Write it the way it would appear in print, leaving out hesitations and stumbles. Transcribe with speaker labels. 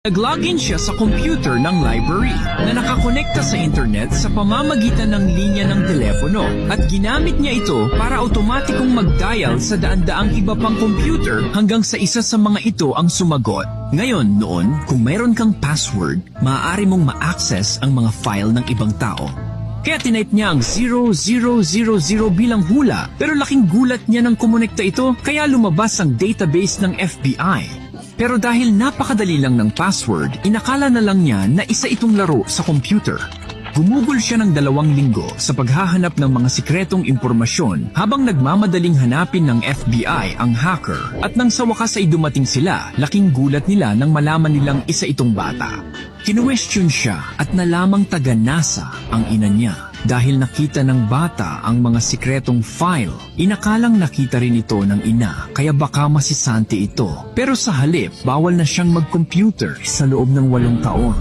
Speaker 1: Nag-login siya sa computer ng library na nakakonekta sa internet sa pamamagitan ng linya ng telepono at ginamit niya ito para automatikong mag-dial sa daan-daang iba pang computer hanggang sa isa sa mga ito ang sumagot. Ngayon, noon, kung mayroon kang password, maaari mong ma-access ang mga file ng ibang tao. Kaya tinype niya ang 0000 bilang hula pero laking gulat niya nang kumonekta ito kaya lumabas ang database ng FBI. Pero dahil napakadali lang ng password, inakala na lang niya na isa itong laro sa computer. Gumugol siya ng 2 linggo sa paghahanap ng mga sikretong impormasyon habang nagmamadaling hanapin ng FBI ang hacker at nang sa wakas ay dumating sila, laking gulat nila nang malaman nilang isa itong bata. Kinuwestiyon siya at nalamang taga-NASA ang ina niya. Dahil nakita ng bata ang mga sikretong file, inakalang nakita rin ito ng ina kaya baka masisante ito. Pero sa halip, bawal na siyang mag-computer sa loob ng 8 taon.